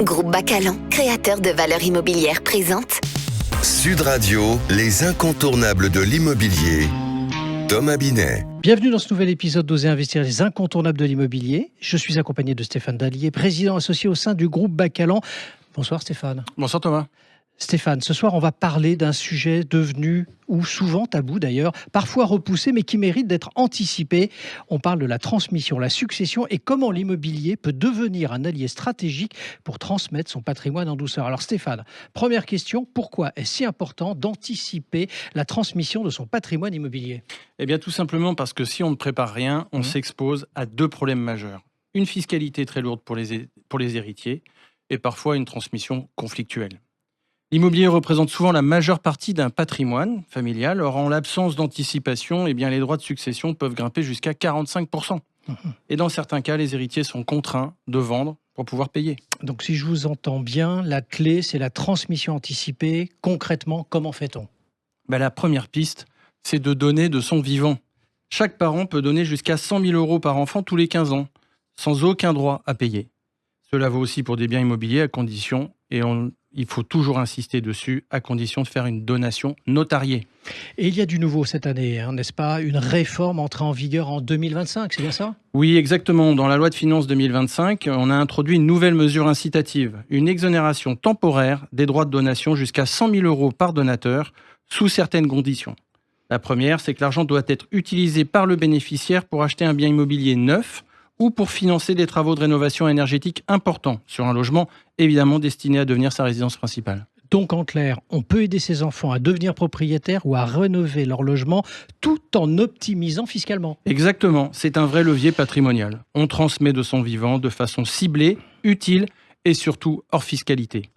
Groupe Bacalan, créateur de valeurs immobilières, présente Sud Radio, les incontournables de l'immobilier. Thomas Binet. Bienvenue dans ce nouvel épisode d'Oser investir, les incontournables de l'immobilier. Je suis accompagné de Stéphane Dallier, président associé au sein du groupe Bacalan. Bonsoir Stéphane. Bonsoir Thomas. Stéphane, ce soir on va parler d'un sujet devenu, ou souvent tabou d'ailleurs, parfois repoussé mais qui mérite d'être anticipé. On parle de la transmission, la succession et comment l'immobilier peut devenir un allié stratégique pour transmettre son patrimoine en douceur. Alors Stéphane, première question, pourquoi est-ce si important d'anticiper la transmission de son patrimoine immobilier ? Eh bien tout simplement parce que si on ne prépare rien, on s'expose à deux problèmes majeurs. Une fiscalité très lourde pour les héritiers et parfois une transmission conflictuelle. L'immobilier représente souvent la majeure partie d'un patrimoine familial. Or, en l'absence d'anticipation, eh bien, les droits de succession peuvent grimper jusqu'à 45%. Et dans certains cas, les héritiers sont contraints de vendre pour pouvoir payer. Donc, si je vous entends bien, la clé, c'est la transmission anticipée. Concrètement, comment fait-on ? La première piste, c'est de donner de son vivant. Chaque parent peut donner jusqu'à 100 000 € par enfant tous les 15 ans, sans aucun droit à payer. Cela vaut aussi pour des biens immobiliers à condition, il faut toujours insister dessus, à condition de faire une donation notariée. Et il y a du nouveau cette année, n'est-ce pas ? Une réforme entrée en vigueur en 2025, c'est bien ça ? Oui, exactement. Dans la loi de finances 2025, on a introduit une nouvelle mesure incitative, une exonération temporaire des droits de donation jusqu'à 100 000 € par donateur, sous certaines conditions. La première, c'est que l'argent doit être utilisé par le bénéficiaire pour acheter un bien immobilier neuf, ou pour financer des travaux de rénovation énergétique importants sur un logement, évidemment destiné à devenir sa résidence principale. Donc en clair, on peut aider ses enfants à devenir propriétaires ou à rénover leur logement tout en optimisant fiscalement. Exactement, c'est un vrai levier patrimonial. On transmet de son vivant de façon ciblée, utile et surtout hors fiscalité.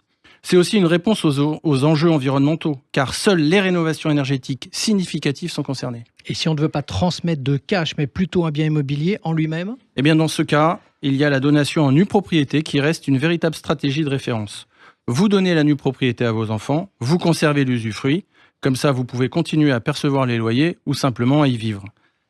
C'est aussi une réponse aux enjeux environnementaux, car seules les rénovations énergétiques significatives sont concernées. Et si on ne veut pas transmettre de cash, mais plutôt un bien immobilier en lui-même ? Eh bien, dans ce cas, il y a la donation en nue propriété qui reste une véritable stratégie de référence. Vous donnez la nue propriété à vos enfants, vous conservez l'usufruit, comme ça vous pouvez continuer à percevoir les loyers ou simplement à y vivre.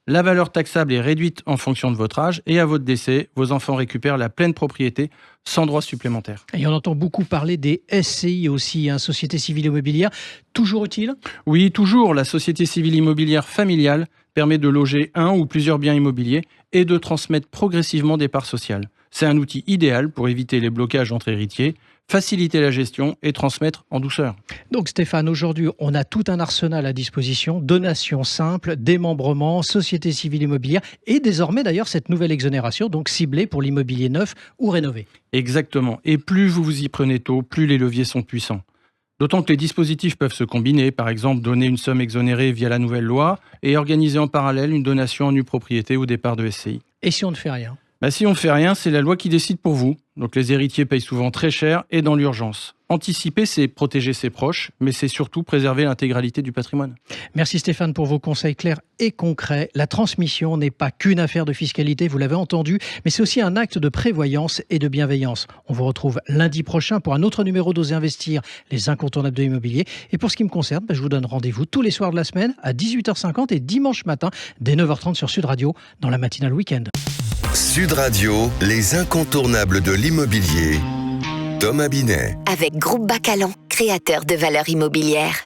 La valeur taxable est réduite en fonction de votre âge et à votre décès, vos enfants récupèrent la pleine propriété sans droit supplémentaire. Et on entend beaucoup parler des SCI aussi, Société Civile Immobilière. Toujours utile ? Oui, toujours. La Société Civile Immobilière Familiale permet de loger un ou plusieurs biens immobiliers et de transmettre progressivement des parts sociales. C'est un outil idéal pour éviter les blocages entre héritiers, faciliter la gestion et transmettre en douceur. Donc Stéphane, aujourd'hui, on a tout un arsenal à disposition, donations simples, démembrement, société civile immobilière et désormais d'ailleurs cette nouvelle exonération, donc ciblée pour l'immobilier neuf ou rénové. Exactement. Et plus vous vous y prenez tôt, plus les leviers sont puissants. D'autant que les dispositifs peuvent se combiner, par exemple donner une somme exonérée via la nouvelle loi et organiser en parallèle une donation en nue propriété ou des parts de SCI. Et si on ne fait rien ? Si on ne fait rien, c'est la loi qui décide pour vous. Donc les héritiers payent souvent très cher et dans l'urgence. Anticiper, c'est protéger ses proches, mais c'est surtout préserver l'intégralité du patrimoine. Merci Stéphane pour vos conseils clairs et concrets. La transmission n'est pas qu'une affaire de fiscalité, vous l'avez entendu, mais c'est aussi un acte de prévoyance et de bienveillance. On vous retrouve lundi prochain pour un autre numéro d'Oser investir, les incontournables de l'immobilier. Et pour ce qui me concerne, je vous donne rendez-vous tous les soirs de la semaine à 18h50 et dimanche matin dès 9h30 sur Sud Radio dans la matinale week-end. Sud Radio, les incontournables de l'immobilier. Thomas Binet. avec Groupe Bacalan, créateur de valeurs immobilières.